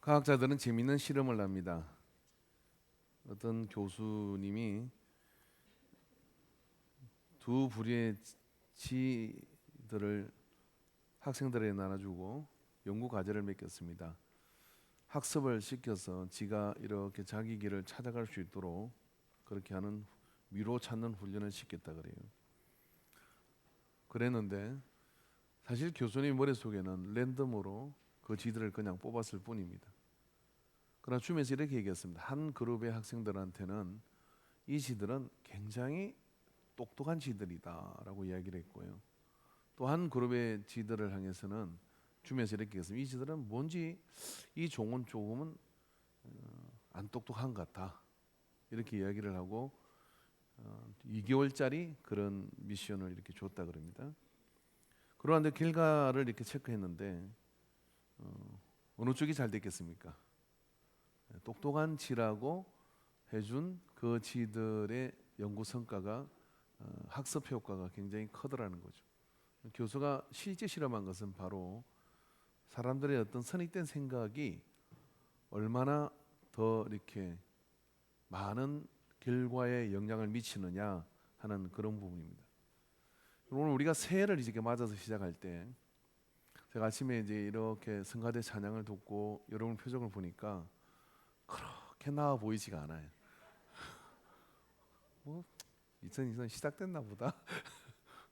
과학자들은 재미있는 실험을 합니다. 어떤 교수님이 두 부류의 지들을 학생들에게 나눠주고 연구 과제를 맡겼습니다. 학습을 시켜서 지가 이렇게 자기 길을 찾아갈 수 있도록 그렇게 하는 미로 찾는 훈련을 시켰다 그래요. 그랬는데 사실 교수님 머릿속에는 랜덤으로 그 지들을 그냥 뽑았을 뿐입니다. 그러나 주면서 이렇게 얘기했습니다. 한 그룹의 학생들한테는 이 지들은 굉장히 똑똑한 지들이다라고 이야기를 했고요. 또 한 그룹의 지들을 향해서는 주면서 이렇게 얘기했습니다. 이 지들은 뭔지 이 종은 조금은 안 똑똑한 것 같다. 이렇게 이야기를 하고 2개월짜리 그런 미션을 이렇게 줬다 그럽니다. 그러는데 결과를 이렇게 체크했는데 어느 쪽이 잘 됐겠습니까? 똑똑한 지라고 해준 그 지들의 연구 성과가 학습 효과가 굉장히 크더라는 거죠. 교수가 실제 실험한 것은 바로 사람들의 어떤 선입된 생각이 얼마나 더 이렇게 많은 결과에 영향을 미치느냐 하는 그런 부분입니다. 오늘 우리가 새해를 이렇게 맞아서 시작할 때 제가 아침에 이제 이렇게 성가대 찬양을 듣고 여러분 표정을 보니까 그렇게 나아 보이지가 않아요. 뭐 2020년 시작됐나 보다.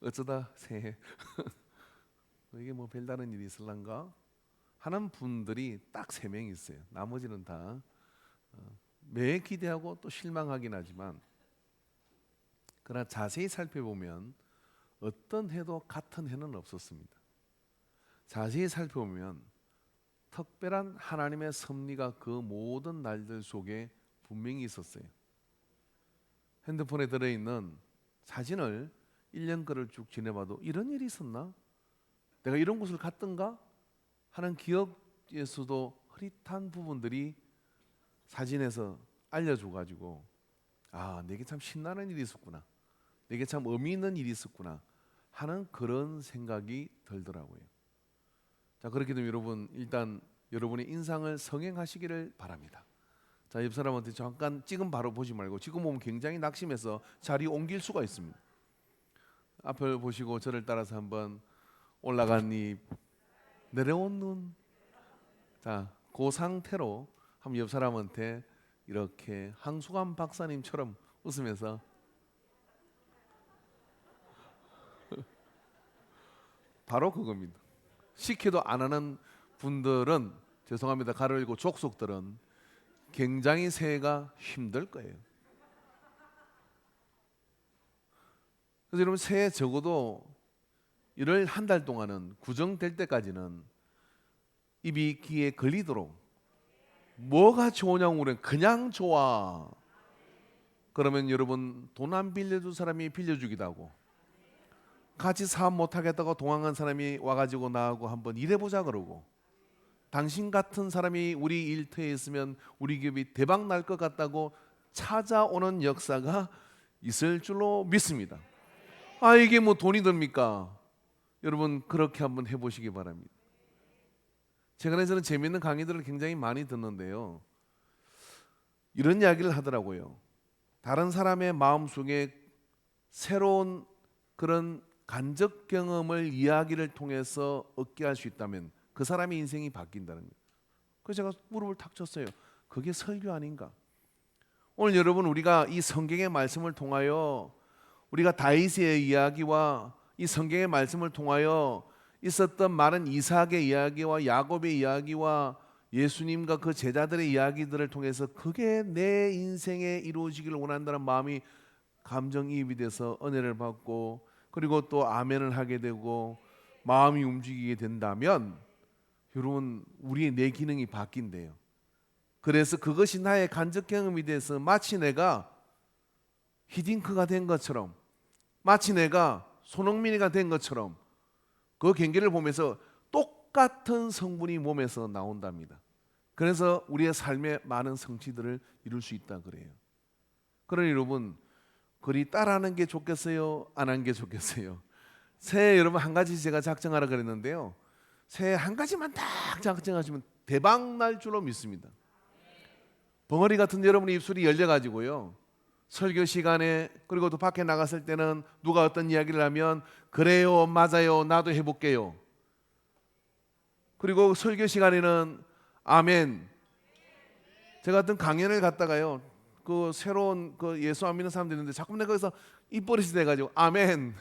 어쩌다 새해 이게 뭐 별다른 일이 있을란가 하는 분들이 딱 3명 있어요. 나머지는 다 매해 기대하고 또 실망하긴 하지만 그러나 자세히 살펴보면 어떤 해도 같은 해는 없었습니다. 자세히 살펴보면 특별한 하나님의 섭리가 그 모든 날들 속에 분명히 있었어요. 핸드폰에 들어있는 사진을 1년 거를 쭉 지내봐도 이런 일이 있었나? 내가 이런 곳을 갔던가? 하는 기억에서도 흐릿한 부분들이 사진에서 알려줘가지고 내게 참 신나는 일이 있었구나, 내게 참 의미 있는 일이 있었구나 하는 그런 생각이 들더라고요. 자, 그렇게 되면 여러분 일단 여러분의 인상을 성행하시기를 바랍니다. 자, 옆 사람한테 잠깐 지금 바로 보지 말고 지금 보면 굉장히 낙심해서 자리 옮길 수가 있습니다. 앞을 보시고 저를 따라서 한번 올라간 입, 내려온 눈. 자, 그 상태로 한번 옆 사람한테 이렇게 항수관 박사님처럼 웃으면서 바로 그겁니다. 시켜도 안 하는 분들은 죄송합니다. 가로 열고 족속들은 굉장히 새해가 힘들 거예요. 그래서 여러분 새해 적어도 1월 한 달 동안은 구정될 때까지는 입이 귀에 걸리도록 뭐가 좋으냐고 물으면 그냥 좋아. 그러면 여러분 돈 안 빌려준 사람이 빌려주기도 하고 같이 사업 못하겠다고 동항한 사람이 와가지고 나하고 한번 일해보자 그러고 당신 같은 사람이 우리 일터에 있으면 우리 기업이 대박 날 것 같다고 찾아오는 역사가 있을 줄로 믿습니다. 이게 뭐 돈이 듭니까? 여러분 그렇게 한번 해보시기 바랍니다. 최근에 저는 재미있는 강의들을 굉장히 많이 듣는데요. 이런 이야기를 하더라고요. 다른 사람의 마음속에 새로운 그런 간접 경험을 이야기를 통해서 얻게 할 수 있다면 그 사람의 인생이 바뀐다는 거예요. 그래서 제가 무릎을 탁 쳤어요. 그게 설교 아닌가? 오늘 여러분 우리가 이 성경의 말씀을 통하여 우리가 다윗의 이야기와 이 성경의 말씀을 통하여 있었던 많은 이삭의 이야기와 야곱의 이야기와 예수님과 그 제자들의 이야기들을 통해서 그게 내 인생에 이루어지기를 원한다는 마음이 감정이입이 돼서 은혜를 받고 그리고 또 아멘을 하게 되고 마음이 움직이게 된다면 여러분 우리의 내 기능이 바뀐대요. 그래서 그것이 나의 간접 경험이 돼서 마치 내가 히딩크가 된 것처럼 마치 내가 손흥민이가 된 것처럼 그 경기를 보면서 똑같은 성분이 몸에서 나온답니다. 그래서 우리의 삶에 많은 성취들을 이룰 수 있다 그래요. 그러니 여러분 그리 따라하는 게 좋겠어요? 안 하는 게 좋겠어요? 새해 여러분 한 가지 제가 작정하라 그랬는데요. 새해 한 가지만 딱 작정하시면 대박 날 줄로 믿습니다. 벙어리 같은 여러분의 입술이 열려가지고요, 설교 시간에 그리고 또 밖에 나갔을 때는 누가 어떤 이야기를 하면 그래요, 맞아요, 나도 해볼게요. 그리고 설교 시간에는 아멘. 제가 어떤 강연을 갔다가요, 그 새로운 그 예수 안 믿는 사람들이 있는데 자꾸 내가 거기서 입버릇이 돼가지고 아멘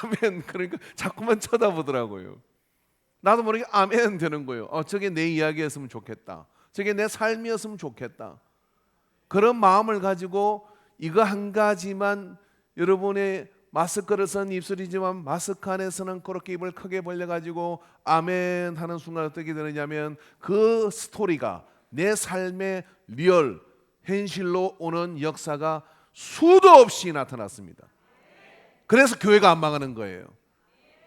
아멘, 그러니까 자꾸만 쳐다보더라고요. 나도 모르게 아멘 되는 거예요. 저게 내 이야기였으면 좋겠다, 저게 내 삶이었으면 좋겠다. 그런 마음을 가지고 이거 한 가지만, 여러분의 마스크를 쓴 입술이지만 마스크 안에서는 그렇게 입을 크게 벌려가지고 아멘 하는 순간 어떻게 되느냐면 그 스토리가 내 삶의 리얼 현실로 오는 역사가 수도 없이 나타났습니다. 그래서 교회가 안 망하는 거예요.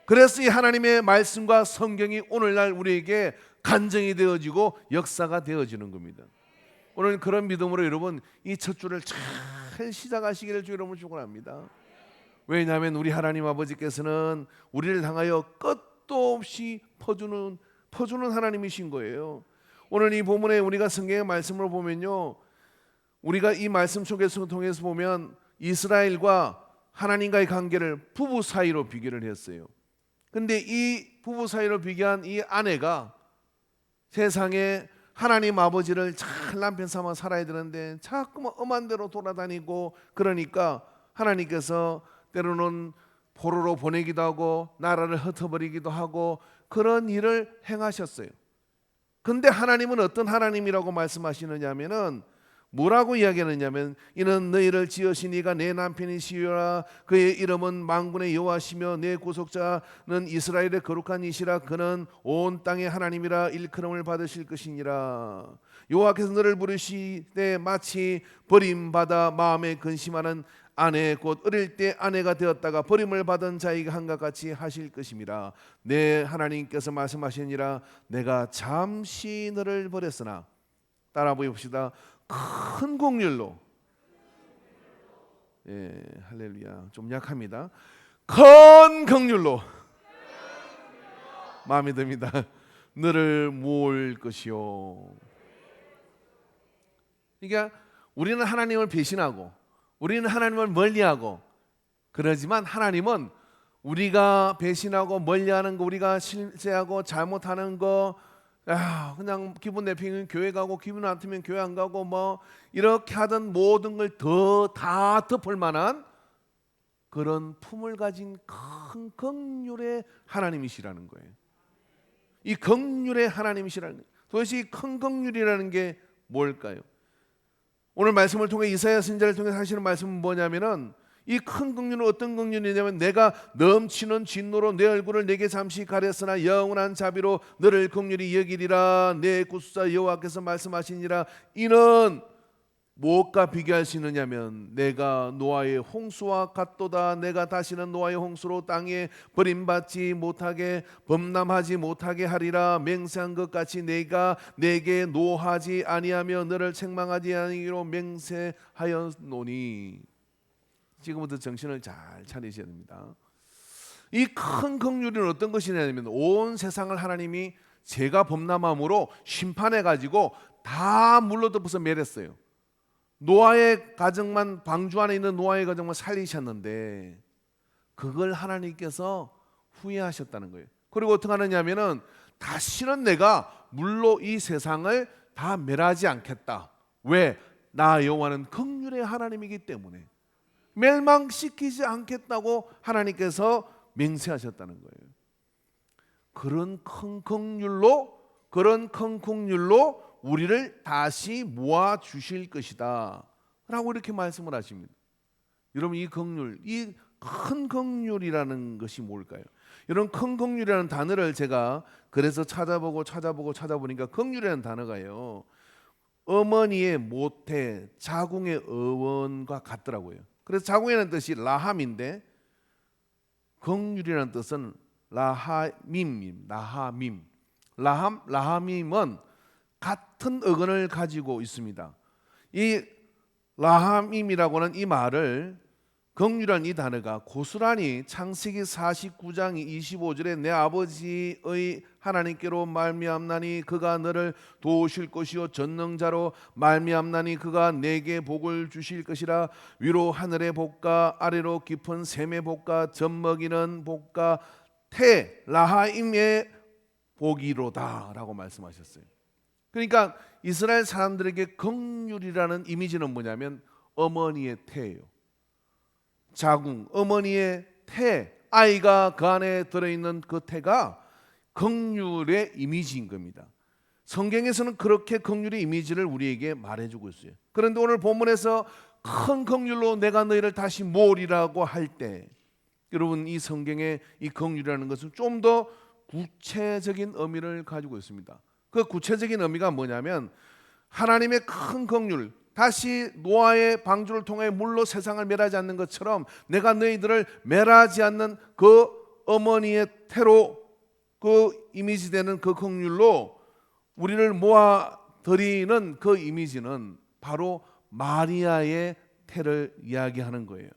그래서 이 하나님의 말씀과 성경이 오늘날 우리에게 간증이 되어지고 역사가 되어지는 겁니다. 오늘 그런 믿음으로 여러분 이 첫 주를 잘 시작하시기를 주 이름으로 축원합니다. 왜냐하면 우리 하나님 아버지께서는 우리를 향하여 끝도 없이 퍼주는 하나님이신 거예요. 오늘 이 본문에 우리가 성경의 말씀을 보면요, 우리가 이 말씀 속에서 통해서 보면 이스라엘과 하나님과의 관계를 부부 사이로 비교를 했어요. 근데 이 부부 사이로 비교한 이 아내가 세상에 하나님 아버지를 잘 남편 삼아 살아야 되는데 자꾸만 엄한 대로 돌아다니고, 그러니까 하나님께서 때로는 포로로 보내기도 하고 나라를 흩어버리기도 하고 그런 일을 행하셨어요. 근데 하나님은 어떤 하나님이라고 말씀하시느냐면은 뭐라고 이야기하느냐면 이는 너희를 지으신 이가 내 남편이시라. 그의 이름은 만군의 여호와시며 내 구속자는 이스라엘의 거룩한 이시라. 그는 온 땅의 하나님이라 일컬음을 받으실 것이니라. 여호와께서 너를 부르시되 마치 버림받아 마음에 근심하는 아내 곧 어릴 때 아내가 되었다가 버림을 받은 자에게 한것 같이 하실 것임이라. 내 하나님께서 말씀하시니라. 내가 잠시 너를 버렸으나, 따라 보십시다. 큰 긍휼로, 예, 할렐루야, 좀 약합니다. 큰 긍휼로 마음에 듭니다. 너를 모을 것이요. 그러니까 우리는 하나님을 배신하고 우리는 하나님을 멀리하고 그러지만 하나님은 우리가 배신하고 멀리하는 거, 우리가 실패하고 잘못하는 거, 그냥 기분 내피면 교회 가고 기분 안 틀면 교회 안 가고 뭐 이렇게 하던 모든 걸 다 덮을 만한 그런 품을 가진 큰 긍휼의 하나님이시라는 거예요. 이 긍휼의 하나님이시라는 거예요. 도대체 이 큰 긍휼이라는 게 뭘까요? 오늘 말씀을 통해 이사야 선지자를 통해 하시는 말씀은 뭐냐면은 이 큰 긍휼은 어떤 긍휼이냐면 내가 넘치는 진노로 내 얼굴을 내게 잠시 가렸으나 영원한 자비로 너를 긍휼히 여기리라. 내 구속자 여호와께서 말씀하시니라. 이는 무엇과 비교할 수 있느냐면 내가 노아의 홍수와 같도다. 내가 다시는 노아의 홍수로 땅에 버림받지 못하게 범람하지 못하게 하리라. 맹세한 것 같이 내가 내게 노하지 아니하며 너를 책망하지 아니기로 맹세하였노니. 지금부터 정신을 잘 차리셔야 됩니다. 이 큰 긍휼은 어떤 것이냐면 온 세상을 하나님이 죄가 범람함으로 심판해 가지고 다 물로 덮어서 멸했어요. 노아의 가정만, 방주 안에 있는 노아의 가정만 살리셨는데 그걸 하나님께서 후회하셨다는 거예요. 그리고 어떻게 하느냐면은 다시는 내가 물로 이 세상을 다 멸하지 않겠다. 왜? 나 여호와는 긍휼의 하나님이기 때문에 멸망시키지 않겠다고 하나님께서 맹세하셨다는 거예요. 그런 큰 긍휼로 우리를 다시 모아 주실 것이다 라고 이렇게 말씀을 하십니다. 여러분 이 긍휼, 이 큰 긍휼이라는 것이 뭘까요? 이런 큰 긍휼이라는 단어를 제가 그래서 찾아보니까 긍휼이라는 단어가요, 어머니의 모태, 자궁의 어원과 같더라고요. 그래서 자궁이라는 뜻이 라함인데 긍휼이라는 뜻은 라함임은 같은 어근을 가지고 있습니다. 이 라함임이라고는 이 말을 긍휼이란 이 단어가 고스란히 창세기 49장 25절에 내 아버지의 하나님께로 말미암나니 그가 너를 도우실 것이요 전능자로 말미암나니 그가 내게 복을 주실 것이라. 위로 하늘의 복과 아래로 깊은 샘의 복과 젖먹이는 복과 라하임의 복이로다 라고 말씀하셨어요. 그러니까 이스라엘 사람들에게 긍휼이라는 이미지는 뭐냐면 어머니의 태예요. 자궁, 어머니의 태, 아이가 그 안에 들어있는 그 태가 긍휼의 이미지인 겁니다. 성경에서는 그렇게 긍휼의 이미지를 우리에게 말해주고 있어요. 그런데 오늘 본문에서 큰 긍휼로 내가 너희를 다시 모으리라고 할 때, 여러분 이 성경의 이 긍휼이라는 것은 좀 더 구체적인 의미를 가지고 있습니다. 그 구체적인 의미가 뭐냐면 하나님의 큰 긍휼, 다시 노아의 방주를 통해 물로 세상을 멸하지 않는 것처럼 내가 너희들을 멸하지 않는 그 어머니의 태로 그 이미지 되는 그 긍휼로 우리를 모아 드리는 그 이미지는 바로 마리아의 태를 이야기하는 거예요.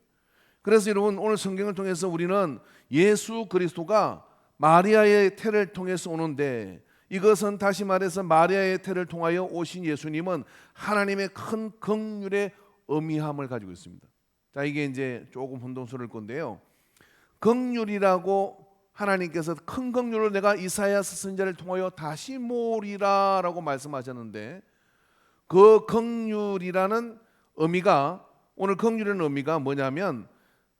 그래서 여러분 오늘 성경을 통해서 우리는 예수 그리스도가 마리아의 태를 통해서 오는데, 이것은 다시 말해서 마리아의 태를 통하여 오신 예수님은 하나님의 큰 긍휼의 의미함을 가지고 있습니다. 자, 이게 이제 조금 혼동스러울 건데요. 긍휼이라고 하나님께서 큰 긍휼로 내가 이사야서 선지자를 통하여 다시 모으리라라고 말씀하셨는데, 그 긍휼이라는 의미가, 오늘 긍휼이라는 의미가 뭐냐면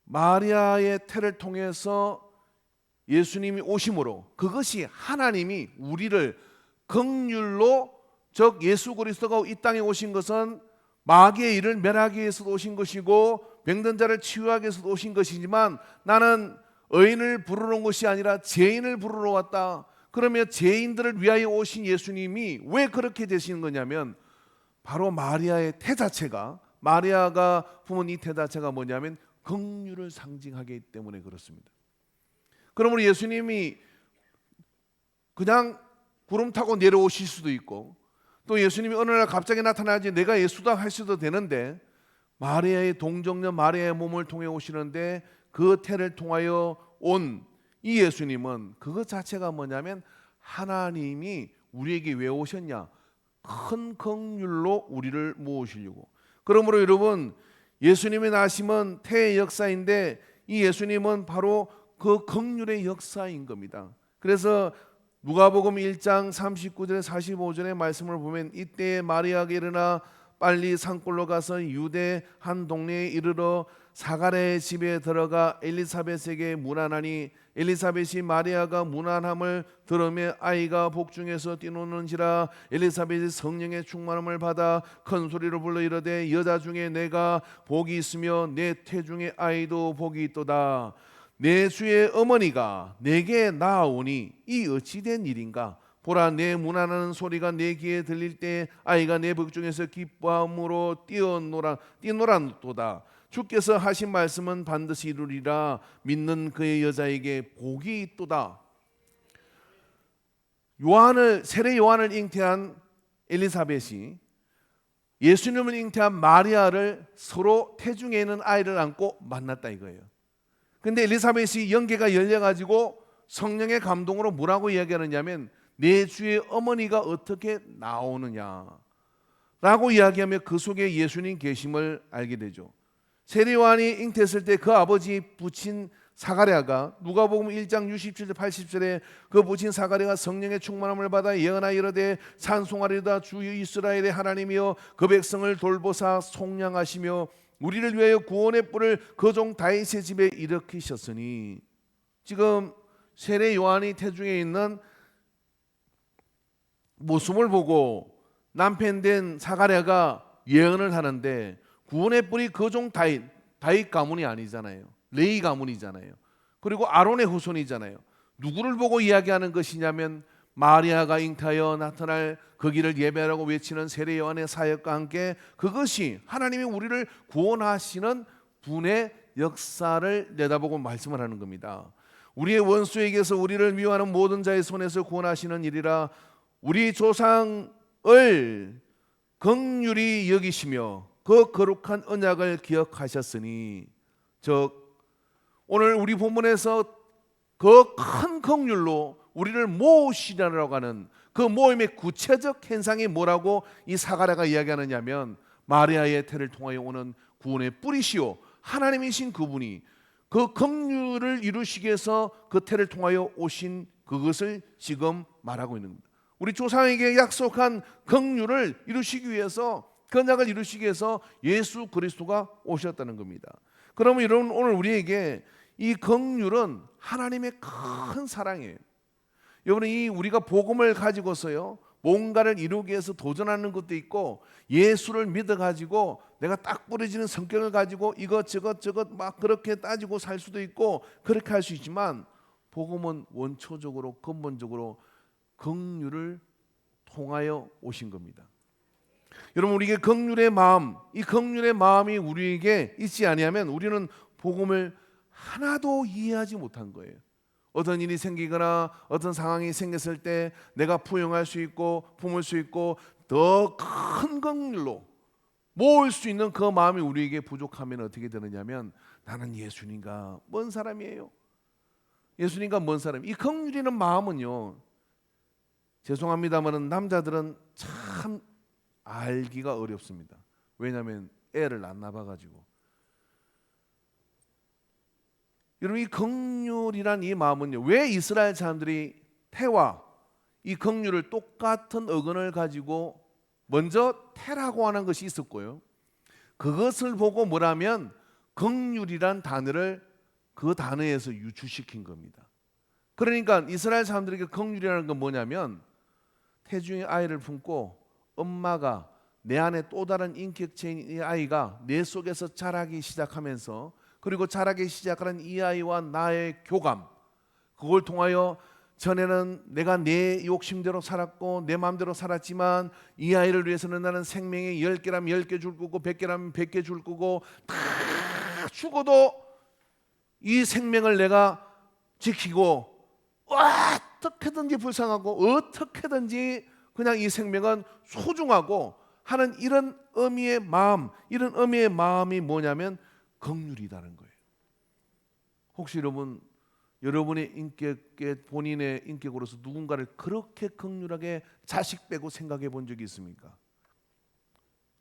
마리아의 태를 통해서 예수님이 오심으로, 그것이 하나님이 우리를 긍휼로, 즉 예수 그리스도가 이 땅에 오신 것은 마귀의 일을 멸하기 위해서 오신 것이고 병든 자를 치유하기 위해서 오신 것이지만 나는 의인을 부르러 온 것이 아니라 죄인을 부르러 왔다. 그러면 죄인들을 위하여 오신 예수님이 왜 그렇게 되시는 거냐면 바로 마리아의 태 자체가, 마리아가 품은 이 태 자체가 뭐냐면 긍휼을 상징하기 때문에 그렇습니다. 그러므로 예수님이 그냥 구름 타고 내려오실 수도 있고, 또 예수님이 어느 날 갑자기 나타나지 내가 예수다 할 수도 되는데, 마리아의 동정녀 마리아의 몸을 통해 오시는데 그 태를 통하여 온 이 예수님은 그것 자체가 뭐냐면 하나님이 우리에게 왜 오셨냐? 큰 긍휼로 우리를 모으시려고. 그러므로 여러분 예수님의 나심은 태의 역사인데 이 예수님은 바로 그 긍휼의 역사인 겁니다. 그래서 누가복음 1장 39절에 45절의 말씀을 보면 이때에 마리아가 일어나 빨리 산골로 가서 유대 한 동네에 이르러 사가랴의 집에 들어가 엘리사벳에게 문안하니 엘리사벳이 마리아가 문안함을 들으며 아이가 복중에서 뛰노는지라 엘리사벳이 성령의 충만함을 받아 큰 소리로 불러 이르되 여자 중에 내가 복이 있으며 내 태중의 아이도 복이 있도다. 내 주의 어머니가 내게 나아오니 이 어찌된 일인가? 보라, 내 문안하는 소리가 내 귀에 들릴 때 아이가 내 복중에서 기뻐함으로 뛰노란도다. 주께서 하신 말씀은 반드시 이루리라. 믿는 그의 여자에게 복이 있도다. 세례 요한을 잉태한 엘리사벳이 예수님을 잉태한 마리아를 서로 태중에 있는 아이를 안고 만났다 이거예요. 근데 엘리사벳이 영계가 열려가지고 성령의 감동으로 뭐라고 이야기하느냐면 내 주의 어머니가 어떻게 나오느냐 라고 이야기하며 그 속에 예수님 계심을 알게 되죠. 세례 요한이 잉태했을 때 그 아버지 부친 사가랴가 누가복음 1장 67절 80절에 그 부친 사가랴가 성령의 충만함을 받아 예언하여 이르되 찬송하리로다. 주 이스라엘의 하나님이여 그 백성을 돌보사 속량하시며 우리를 위하여 구원의 뿔을 그 종 다윗의 집에 일으키셨으니, 지금 세례 요한이 태중에 있는 모습을 보고 남편된 사가랴가 예언을 하는데 구원의 뿔이 그 종 다윗 가문이 아니잖아요. 레위 가문이잖아요. 그리고 아론의 후손이잖아요. 누구를 보고 이야기하는 것이냐면 마리아가 잉태하여 나타날 그 길을 예배하라고 외치는 세례 요한의 사역과 함께 그것이 하나님이 우리를 구원하시는 분의 역사를 내다보고 말씀을 하는 겁니다. 우리의 원수에게서 우리를 미워하는 모든 자의 손에서 구원하시는 일이라. 우리 조상을 긍휼히 여기시며 그 거룩한 언약을 기억하셨으니, 오늘 우리 본문에서 그 큰 긍휼로 우리를 모으시려고 하는 그 모임의 구체적 현상이 뭐라고 이 사가랴가 이야기하느냐면, 마리아의 태를 통하여 오는 구원의 뿌리시오 하나님이신 그분이 그 긍휼을 이루시기 위해서 그 태를 통하여 오신 그것을 지금 말하고 있는 겁니다. 우리 조상에게 약속한 긍휼을 이루시기 위해서, 언약을 이루시기 위해서 예수 그리스도가 오셨다는 겁니다. 그러면 여러분, 오늘 우리에게 이 긍휼은 하나님의 큰 사랑이에요. 여러분, 이 우리가 복음을 가지고서요 뭔가를 이루기 위해서 도전하는 것도 있고, 예수를 믿어가지고 내가 딱 부러지는 성격을 가지고 이것저것 막 그렇게 따지고 살 수도 있고, 그렇게 할 수 있지만, 복음은 원초적으로 근본적으로 긍휼을 통하여 오신 겁니다. 여러분, 우리에게 긍휼의 마음, 이 긍휼의 마음이 우리에게 있지 아니하면 우리는 복음을 하나도 이해하지 못한 거예요. 어떤 일이 생기거나 어떤 상황이 생겼을 때 내가 포용할 수 있고 품을 수 있고 더 큰 긍휼로 모을 수 있는 그 마음이 우리에게 부족하면 어떻게 되느냐면, 나는 예수님과 먼 사람이에요. 예수님과 먼 사람. 이 긍휼이라는 마음은요, 죄송합니다만 남자들은 참 알기가 어렵습니다. 왜냐하면 애를 안 낳아가지고. 여러분, 이 긍휼이란 이 마음은요, 왜 이스라엘 사람들이 태와 이 긍휼을 똑같은 어근을 가지고 먼저 태라고 하는 것이 있었고요, 그것을 보고 뭐라면 긍휼이란 단어를 그 단어에서 유추시킨 겁니다. 그러니까 이스라엘 사람들에게 긍휼이라는 건 뭐냐면, 태중의 아이를 품고 엄마가 내 안에 또 다른 인격체인 이 아이가 내 속에서 자라기 시작하면서, 그리고 자라기 시작하는 이 아이와 나의 교감, 그걸 통하여 전에는 내가 내 욕심대로 살았고 내 마음대로 살았지만, 이 아이를 위해서는 나는 생명의 10개라면 10개 줄 거고 100개라면 100개 줄 거고, 다 죽어도 이 생명을 내가 지키고, 어떻게든지 불쌍하고 어떻게든지 그냥 이 생명은 소중하고 하는 이런 의미의 마음, 이런 의미의 마음이 뭐냐면 긍휼이라는 거예요. 혹시 여러분의 인격에, 본인의 인격으로서 누군가를 그렇게 긍휼하게 자식 빼고 생각해 본 적이 있습니까?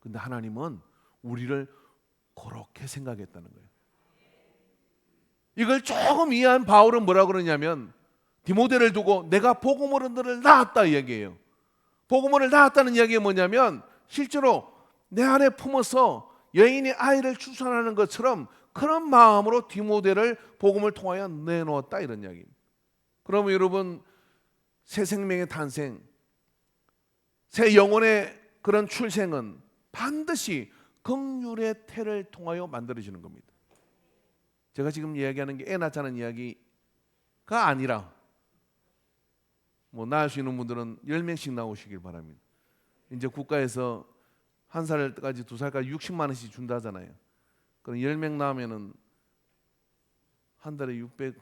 근데 하나님은 우리를 그렇게 생각했다는 거예요. 이걸 조금 이해한 바울은 뭐라고 그러냐면, 디모데를 두고 내가 복음으로 너를 낳았다 이야기해요. 복음을 낳았다는 이야기가 뭐냐면, 실제로 내 안에 품어서 여인이 아이를 출산하는 것처럼 그런 마음으로 디모데를 복음을 통하여 내놓았다, 이런 이야기입니다. 그러면 여러분, 새 생명의 탄생, 새 영혼의 그런 출생은 반드시 긍휼의 태를 통하여 만들어지는 겁니다. 제가 지금 이야기하는 게 애 낳자는 이야기가 아니라, 낳을 수 있는 분들은 10명씩 나오시길 바랍니다. 이제 국가에서 1살까지 2살까지 60만 원씩 준다잖아요. 그럼 10명 나오면은 한 달에 600.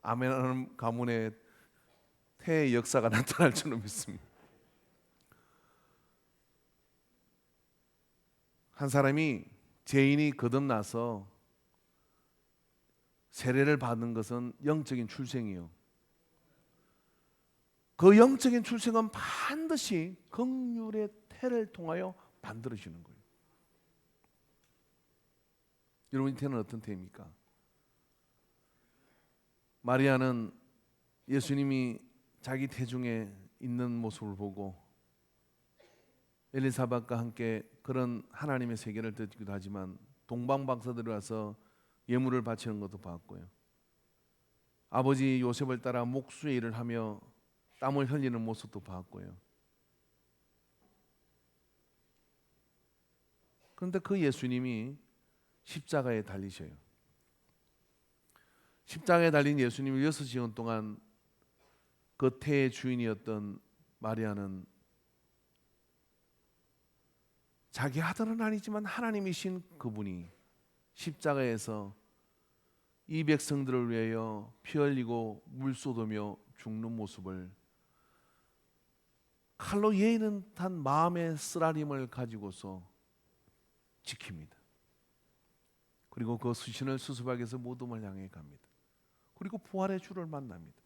아멘하는 가문에 태의 역사가 나타날 줄은 믿습니다. 한 사람이 죄인이 거듭나서 세례를 받는 것은 영적인 출생이에요. 그 영적인 출생은 반드시 긍휼의 태를 통하여 만들어지는 거예요. 여러분, 이 태는 어떤 태입니까? 마리아는 예수님이 자기 태중에 있는 모습을 보고 엘리사벳과 함께 그런 하나님의 세계를 듣기도 하지만, 동방박사들이 와서 예물을 바치는 것도 봤고요, 아버지 요셉을 따라 목수의 일을 하며 땀을 흘리는 모습도 봤고요. 그런데 그 예수님이 십자가에 달리셔요. 십자가에 달린 예수님이 6시간 동안 그 태의 주인이었던 마리아는 자기 아들은 아니지만 하나님이신 그분이 십자가에서 이 백성들을 위하여 피 흘리고 물 쏟으며 죽는 모습을 칼로 예의는 단 마음의 쓰라림을 가지고서 지킵니다. 그리고 그 수신을 수습하기 위해서 모둠을 향해 갑니다. 그리고 부활의 주를 만납니다.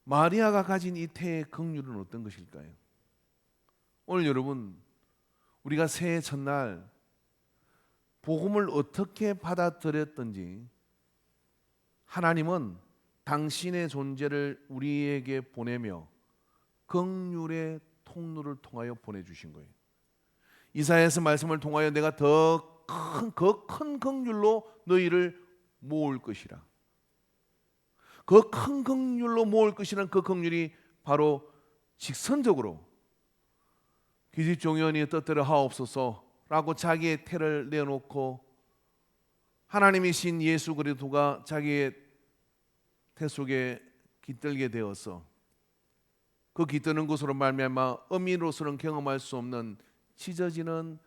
마리아가 가진 이 태의 긍휼은 어떤 것일까요? 오늘 여러분, 우리가 새해 첫날 복음을 어떻게 받아들였든지 하나님은 당신의 존재를 우리에게 보내며 긍휼의 통로를 통하여 보내주신 거예요. 이사야서 말씀을 통하여 내가 더 큰 긍휼로 너희를 모을 것이라. 그 큰 긍휼로 모을 것이라는 그 긍휼이 바로 직선적으로 기집종연이 뜻대로 하옵소서라고 자기의 태를 내놓고 하나님이신 예수 그리스도가 자기의 태 속에 깃들게 되어서 그 깃드는 것으로 말미암아 어미로서는 경험할 수 없는 찢어지는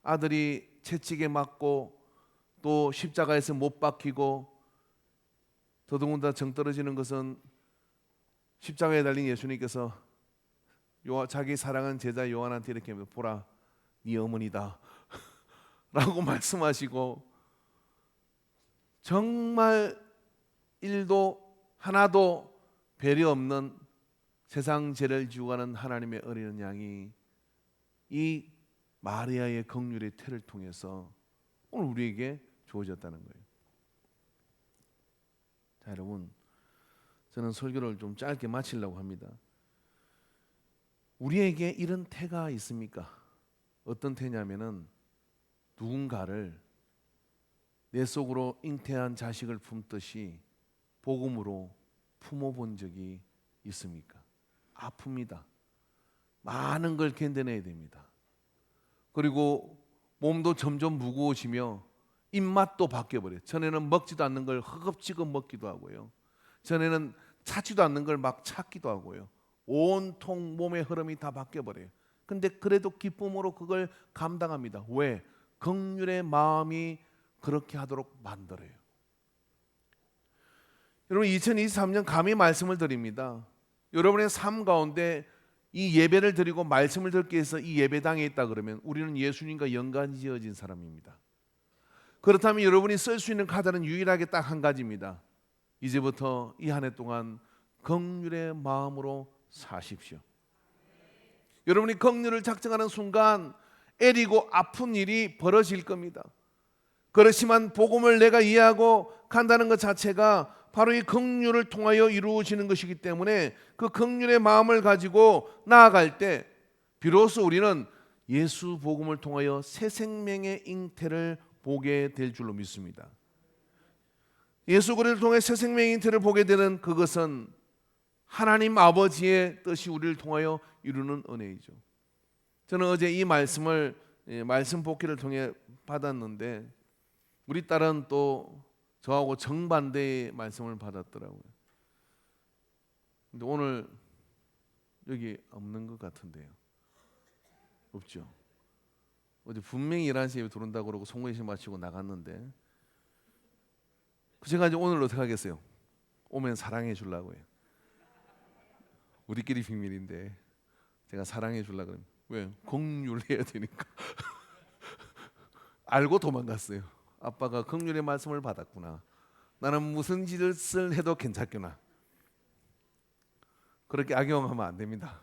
아들이 채찍에 맞고 또 십자가에서 못 박히고 더더군다나 정 떨어지는 것은 십자가에 달린 예수님께서 자기 사랑하는 제자 요한한테 이렇게 보라 네 어머니다 라고 말씀하시고 정말 일도 하나도 배려 없는 세상 죄를 지고 가는 하나님의 어린 양이 이 마리아의 긍휼의 태를 통해서 오늘 우리에게 주어졌다는 거예요. 자, 여러분, 저는 설교를 좀 짧게 마치려고 합니다. 우리에게 이런 태가 있습니까? 어떤 태냐면은 누군가를 내 속으로 잉태한 자식을 품듯이 복음으로 품어본 적이 있습니까? 아픕니다. 많은 걸 견뎌내야 됩니다. 그리고 몸도 점점 무거워지며 입맛도 바뀌어버려요. 전에는 먹지도 않는 걸 허겁지겁 먹기도 하고요. 전에는 찾지도 않는 걸 막 찾기도 하고요. 온통 몸의 흐름이 다 바뀌어버려요. 근데 그래도 기쁨으로 그걸 감당합니다. 왜? 긍휼의 마음이 그렇게 하도록 만들어요. 여러분, 2023년 감히 말씀을 드립니다. 여러분의 삶 가운데 이 예배를 드리고 말씀을 듣기 위해서 이 예배당에 있다 그러면 우리는 예수님과 연관이 지어진 사람입니다. 그렇다면 여러분이 쓸 수 있는 카드는 유일하게 딱 한 가지입니다. 이제부터 이 한 해 동안 긍휼의 마음으로 사십시오. 여러분이 긍휼을 작정하는 순간 애리고 아픈 일이 벌어질 겁니다. 그렇지만 복음을 내가 이해하고 간다는 것 자체가 바로 이 긍휼을 통하여 이루어지는 것이기 때문에 그 긍휼의 마음을 가지고 나아갈 때 비로소 우리는 예수 복음을 통하여 새 생명의 잉태를 보게 될 줄로 믿습니다. 예수 그리스도를 통해 새 생명의 잉태를 보게 되는 그것은 하나님 아버지의 뜻이 우리를 통하여 이루는 은혜이죠. 저는 어제 이 말씀을 말씀 복기를 통해 받았는데 우리 딸은 또 저하고 정반대의 말씀을 받았더라고요. 근데 오늘 여기 없는 것 같은데요. 없죠. 어제 분명히 11시에 들어온다고 그러고 송구식 마치고 나갔는데 제가 이제 오늘 어떻게 하겠어요? 오면 사랑해 주려고요. 우리끼리 비밀인데 제가 사랑해 주려고 그러면 왜? 긍휼해야 되니까 알고 도망갔어요. 아빠가 긍휼의 말씀을 받았구나. 나는 무슨 짓을 해도 괜찮구나. 그렇게 악용하면 안 됩니다.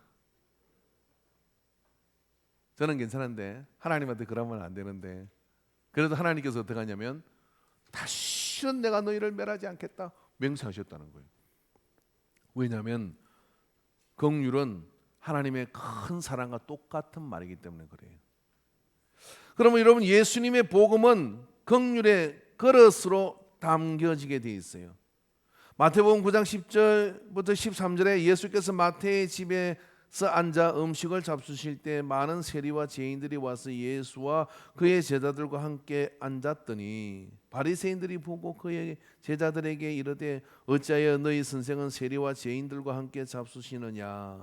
저는 괜찮은데 하나님한테 그러면 안 되는데 그래도 하나님께서 어떻게 하냐면 다시는 내가 너희를 멸하지 않겠다 맹세하셨다는 거예요. 왜냐하면 긍휼은 하나님의 큰 사랑과 똑같은 말이기 때문에 그래요. 그러면 여러분 예수님의 복음은 긍휼의 그릇으로 담겨지게 돼 있어요. 마태복음 9장 10절부터 13절에 예수께서 마태의 집에서 앉아 음식을 잡수실 때 많은 세리와 죄인들이 와서 예수와 그의 제자들과 함께 앉았더니 바리새인들이 보고 그의 제자들에게 이르되 어찌하여 너희 선생은 세리와 죄인들과 함께 잡수시느냐.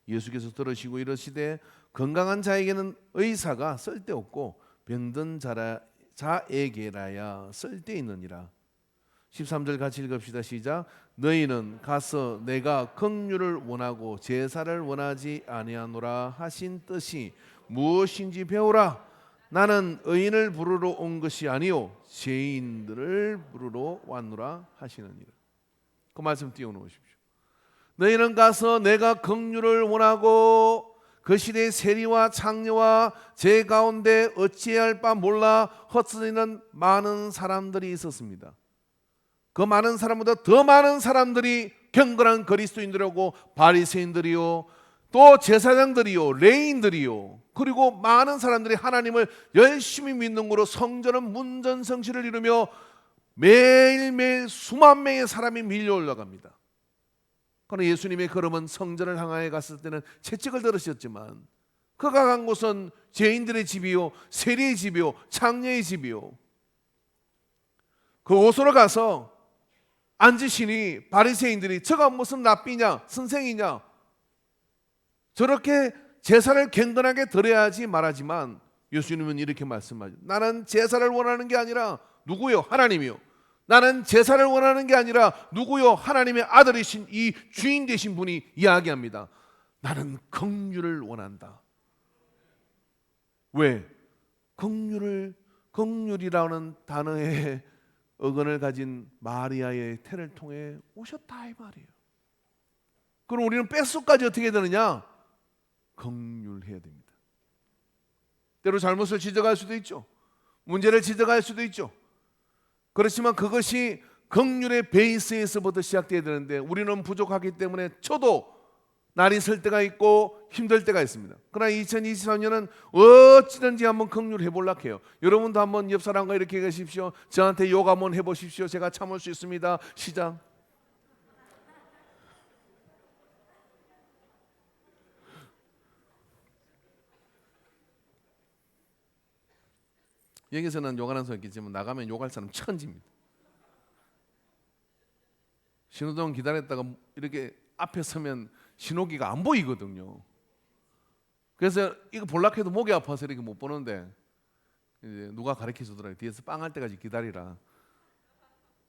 예수께서 들으시고 이르시되 건강한 자에게는 의사가 쓸데없고 병든 자에게라야 쓸데있느니라. 13절 같이 읽읍시다. 시작. 너희는 가서 내가 긍휼을 원하고 제사를 원하지 아니하노라 하신 뜻이 무엇인지 배우라. 나는 의인을 부르러 온 것이 아니요 죄인들을 부르러 왔노라 하시느니라. 그 말씀 띄워놓으십시오. 너희는 가서 내가 긍휼을 원하고 그 시대의 세리와 창녀와 제 가운데 어찌할 바 몰라 헛쓰리는 많은 사람들이 있었습니다. 그 많은 사람보다 더 많은 사람들이 경건한 그리스도인들이고 바리새인들이요 또 제사장들이요 레인들이요 그리고 많은 사람들이 하나님을 열심히 믿는 거로 성전은 문전성시를 이루며 매일매일 수만 명의 사람이 밀려 올라갑니다. 그러나 예수님의 걸음은 성전을 향하여 갔을 때는 채찍을 들으셨지만 그가 간 곳은 죄인들의 집이요 세리의 집이요 창녀의 집이요. 그곳으로 가서 앉으시니 바리새인들이 저가 무슨 랍비냐 선생이냐 저렇게 제사를 경건하게 드려야지 말하지만 예수님은 이렇게 말씀하죠. 나는 제사를 원하는 게 아니라 누구요? 하나님이요. 나는 제사를 원하는 게 아니라 누구요? 하나님의 아들이신 이 주인 되신 분이 이야기합니다. 나는 긍휼을 원한다. 왜? 긍휼이라는 단어의 어근을 가진 마리아의 태를 통해 오셨다 이 말이에요. 그럼 우리는 뼛속까지 어떻게 되느냐? 긍휼해야 됩니다. 때로 잘못을 지적할 수도 있죠. 문제를 지적할 수도 있죠. 그렇지만 그것이 긍휼의 베이스에서부터 시작돼야 되는데 우리는 부족하기 때문에 저도 날이 설 때가 있고 힘들 때가 있습니다. 그러나 2023년은 어찌든지 한번 긍휼해 보려고 해요. 여러분도 한번 옆 사람과 이렇게 가십시오. 저한테 욕 한번 해보십시오. 제가 참을 수 있습니다. 시작. 여기서는 욕하는 사람 있겠지만 나가면 욕할 사람 천지입니다. 신호등 기다렸다가 이렇게 앞에 서면 신호기가 안 보이거든요. 그래서 이거 볼락 해도 목이 아파서 이렇게 못 보는데 이제 누가 가르쳐 주더라고요. 뒤에서 빵 할 때까지 기다리라.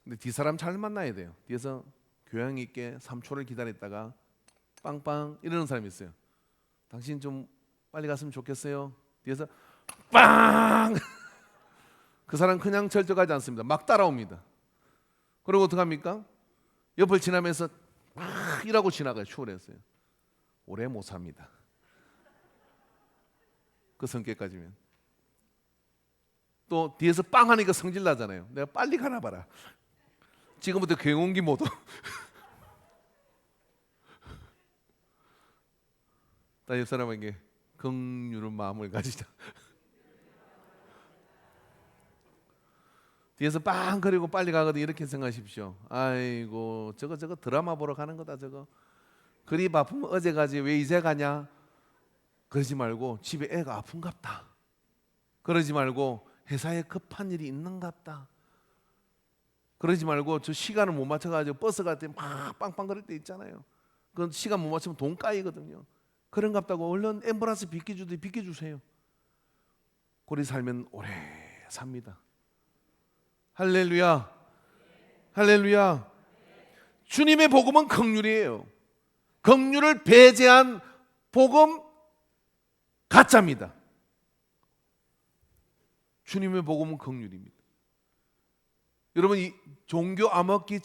근데 뒷사람 잘 만나야 돼요. 뒤에서 교양 있게 3초를 기다렸다가 빵빵 이러는 사람이 있어요. 당신 좀 빨리 갔으면 좋겠어요. 뒤에서 빵! 그 사람 그냥 절적하지 않습니다. 막 따라옵니다. 그리고 어떡합니까? 옆을 지나면서 막 이라고 지나가요. 추월했어요. 오래 못 삽니다. 그 성격까지면. 또 뒤에서 빵 하니까 성질 나잖아요. 내가 빨리 가나 봐라. 지금부터 경운기 모드. 나 옆 사람에게 긍휼한 마음을 가지자. 뒤에서 빵 그리고 빨리 가거든 이렇게 생각하십시오. 아이고 저거 드라마 보러 가는 거다 저거. 그리 바쁘면 어제 가지 왜 이제 가냐. 그러지 말고 집에 애가 아픈갑다. 그러지 말고 회사에 급한 일이 있는갑다. 그러지 말고 저 시간을 못 맞춰가지고 버스 갈 때 막 빵빵거릴 때 있잖아요. 그건 시간 못 맞추면 돈 까이거든요. 그런갑다고 얼른 앰뷸런스 비켜주듯이 비켜주세요. 그리 살면 오래 삽니다. 할렐루야. 할렐루야. 주님의 복음은 긍휼이에요. 긍휼을 배제한 복음 가짜입니다. 주님의 복음은 긍휼입니다. 여러분 이 종교 암흑기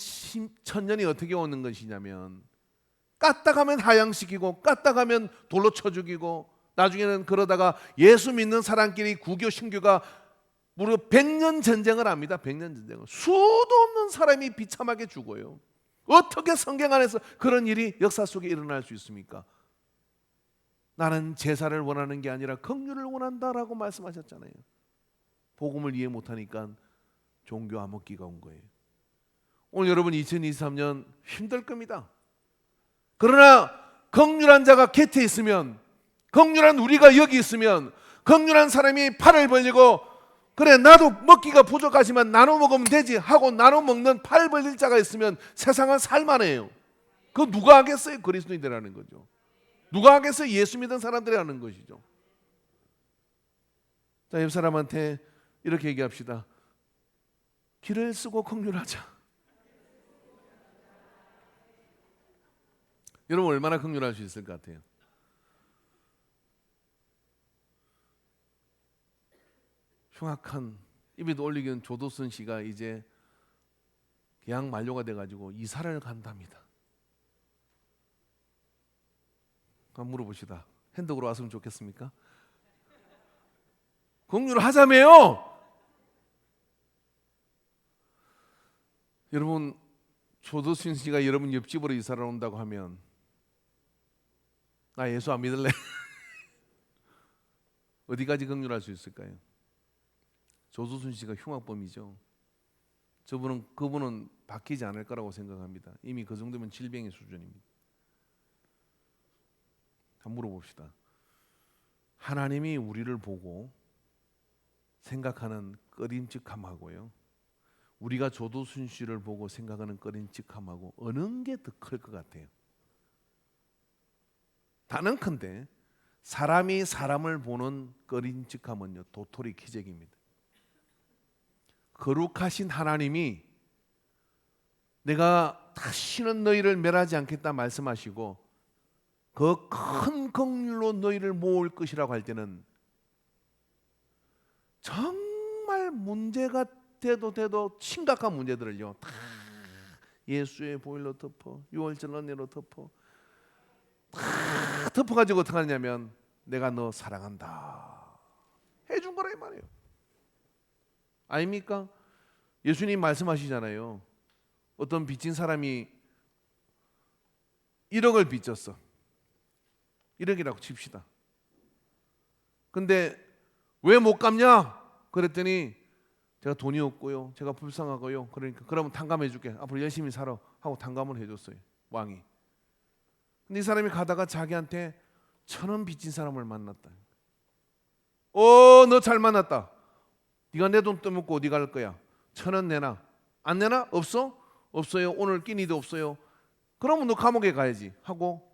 천년이 어떻게 오는 것이냐면 깠다 가면 하향시키고 깠다 가면 돌로 쳐 죽이고 나중에는 그러다가 예수 믿는 사람끼리 구교 신교가 무려 100년 전쟁을 합니다. 100년 전쟁을. 수도 없는 사람이 비참하게 죽어요. 어떻게 성경 안에서 그런 일이 역사 속에 일어날 수 있습니까? 나는 제사를 원하는 게 아니라 긍휼을 원한다라고 말씀하셨잖아요. 복음을 이해 못하니까 종교 암흑기가 온 거예요. 오늘 여러분 2023년 힘들 겁니다. 그러나 긍휼한 자가 곁에 있으면, 긍휼한 우리가 여기 있으면, 긍휼한 사람이 팔을 벌리고 그래 나도 먹기가 부족하지만 나눠 먹으면 되지 하고 나눠 먹는 팔 벌릴 자가 있으면 세상은 살만해요. 그거 누가 하겠어요? 그리스도인들이라는 거죠. 누가 하겠어요? 예수 믿는 사람들이라는 것이죠. 자, 옆 사람한테 이렇게 얘기합시다. 길을 쓰고 긍휼하자. 여러분 얼마나 긍휼할 수 있을 것 같아요? 흉악한 입에도 올리기는 조도순 씨가 이제 계약 만료가 돼가지고 이사를 간답니다. 한번 물어보시다. 핸드으로 왔으면 좋겠습니까? 긍휼을 하자며요. 여러분 조도순 씨가 여러분 옆집으로 이사를 온다고 하면 나 예수 안 믿을래? 어디까지 긍휼할 수 있을까요? 조도순 씨가 흉악범이죠. 그분은 바뀌지 않을 거라고 생각합니다. 이미 그 정도면 질병의 수준입니다. 한번 물어봅시다. 하나님이 우리를 보고 생각하는 꺼림칙함하고요, 우리가 조도순 씨를 보고 생각하는 꺼림칙함하고 어느 게 더 클 것 같아요? 단언컨대 사람이 사람을 보는 꺼림칙함은요, 도토리 기적입니다. 거룩하신 하나님이 내가 다시는 너희를 멸하지 않겠다 말씀하시고 그 큰 긍휼로 너희를 모을 것이라고 할 때는 정말 문제가 돼도 심각한 문제들을요 다 예수의 보혈로 덮어, 유월절 은혜로 덮어, 다 덮어가지고 어떻게 하냐면 내가 너 사랑한다 해준 거라 이 말이에요. 아닙니까? 예수님 말씀하시잖아요. 어떤 빚진 사람이 1억을 빚졌어. 1억이라고 칩시다. 근데 왜 못 갚냐? 그랬더니 제가 돈이 없고요, 제가 불쌍하고요, 그러니까 그러면 탕감해 줄게, 앞으로 열심히 살아 하고 탕감을 해줬어요, 왕이. 근데 이 사람이 가다가 자기한테 1,000원 빚진 사람을 만났다. 너 잘 만났다. 네가 내 돈 떠먹고 어디 갈 거야? 1,000원 내놔. 안 내놔? 없어? 없어요. 오늘 끼니도 없어요. 그러면 너 감옥에 가야지 하고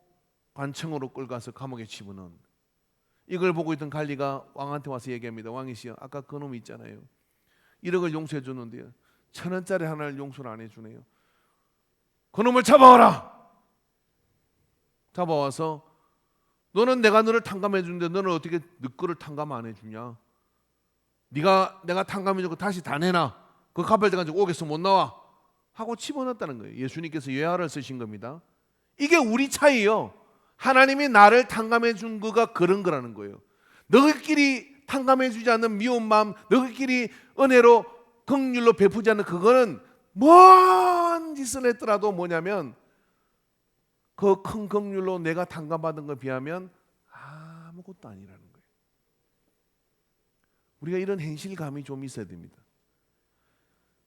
관청으로 끌고가서 감옥에 집어넣은. 이걸 보고 있던 관리가 왕한테 와서 얘기합니다. 왕이시여, 아까 그 놈이 있잖아요, 1억을 용서해 줬는데요 1,000원짜리 하나를 용서를 안 해주네요. 그 놈을 잡아와라. 잡아와서 너는 내가 너를 탕감해 주는데 너는 어떻게 너 거를 탕감 안 해주냐? 내가 탕감해주고 다시 다 내놔. 그 갚을 때까지 옥에서 못 나와 하고 집어넣었다는 거예요. 예수님께서 예화를 쓰신 겁니다. 이게 우리 차이요. 하나님이 나를 탕감해 준 거가 그런 거라는 거예요. 너희끼리 탕감해 주지 않는 미운 마음, 너희끼리 은혜로 긍휼로 베푸지 않는 그거는 뭔 짓을 했더라도 뭐냐면 그 큰 긍휼로 내가 탕감받은 것에 비하면 아무것도 아니라는 거예요. 우리가 이런 행실감이 좀 있어야 됩니다.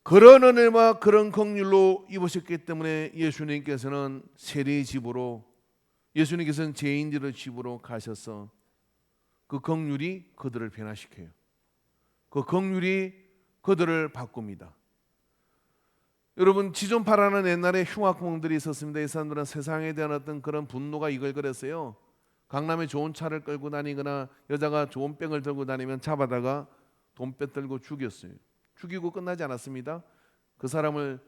그런 은혜와 그런 긍휼로 입으셨기 때문에 예수님께서는 세리의 집으로, 예수님께서는 죄인들의 집으로 가셔서 그 긍휼이 그들을 변화시켜요. 그 긍휼이 그들을 바꿉니다. 여러분, 지존파라는 옛날에 흉악범들이 있었습니다. 이 사람들은 세상에 대한 어떤 그런 분노가 이글거렸어요. 강남에 좋은 차를 끌고 다니거나 여자가 좋은 병을 들고 다니면 잡아다가 돈 빼들고 죽였어요. 죽이고 끝나지 않았습니다. 그 사람을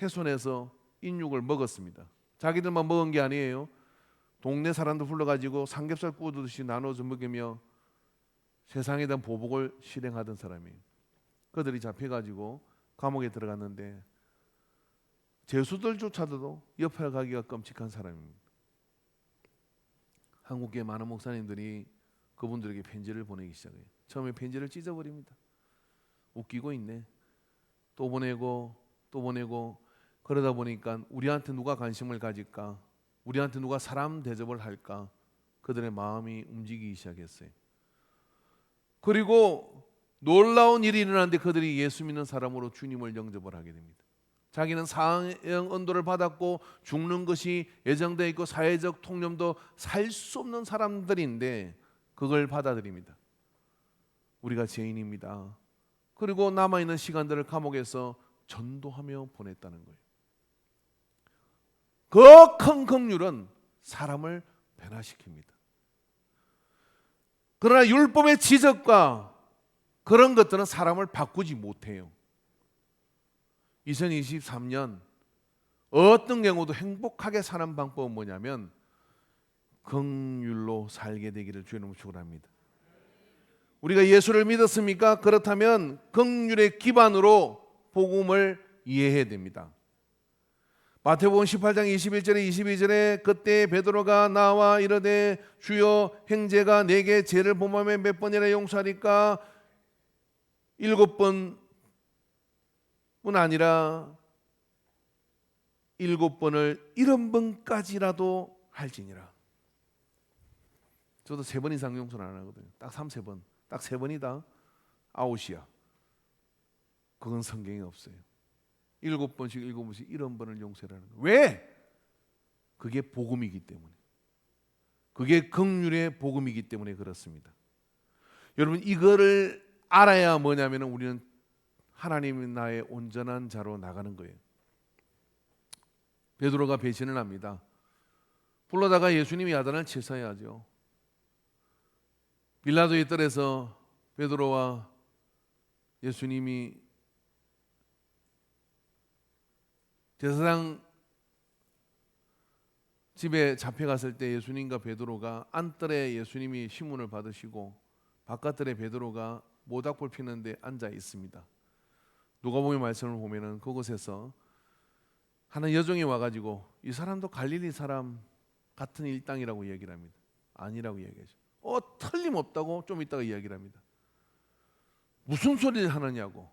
훼손해서 인육을 먹었습니다. 자기들만 먹은 게 아니에요. 동네 사람들 불러가지고 삼겹살 구우듯이 나눠서 먹이며 세상에 대한 보복을 실행하던 사람이에요. 그들이 잡혀가지고 감옥에 들어갔는데 죄수들조차도 옆에 가기가 끔찍한 사람입니다. 한국계 많은 목사님들이 그분들에게 편지를 보내기 시작해요. 처음에 편지를 찢어버립니다. 웃기고 있네. 또 보내고 또 보내고, 그러다 보니까 우리한테 누가 관심을 가질까, 우리한테 누가 사람 대접을 할까, 그들의 마음이 움직이기 시작했어요. 그리고 놀라운 일이 일어났는데 그들이 예수 믿는 사람으로 주님을 영접을 하게 됩니다. 자기는 사형 언도를 받았고 죽는 것이 예정되어 있고 사회적 통념도 살 수 없는 사람들인데 그걸 받아들입니다. 우리가 죄인입니다. 그리고 남아있는 시간들을 감옥에서 전도하며 보냈다는 거예요. 그 큰 긍휼은 사람을 변화시킵니다. 그러나 율법의 지적과 그런 것들은 사람을 바꾸지 못해요. 2023년 어떤 경우도 행복하게 사는 방법은 뭐냐면 긍휼로 살게 되기를 주님 축원합니다. 우리가 예수를 믿었습니까? 그렇다면 긍휼의 기반으로 복음을 이해해야 됩니다. 마태복음 18장 21절에 22절에 그때 베드로가 나와 이르되 주여 형제가 내게 죄를 범하면 몇 번이나 용서하리까? 7번뿐 아니라 7번을 70번까지라도 할지니라. 저도 3번 이상 용서는 안 하거든요. 딱 3번. 딱 3번이다. 아웃이야. 그건 성경에 없어요. 7번씩 7번씩 70번을 용서하라는 거예요. 왜? 그게 복음이기 때문에. 그게 긍휼의 복음이기 때문에 그렇습니다. 여러분 이거를 알아야 뭐냐면 우리는 하나님이 나의 온전한 자로 나가는 거예요. 베드로가 배신을 합니다. 불러다가 예수님이 야단을 치셔야죠. 빌라도의 뜰에서 베드로와 예수님이 제사장 집에 잡혀갔을 때 예수님과 베드로가 안뜰에 예수님이 시문을 받으시고 바깥뜰에 베드로가 모닥불 피는데 앉아 있습니다. 누가복음 말씀을 보면은 그곳에서 하는 여종이 와가지고 이 사람도 갈릴리 사람 같은 일당이라고 얘기를 합니다. 아니라고 얘기하죠. 틀림없다고 좀 이따가 이야기를 합니다. 무슨 소리를 하느냐고.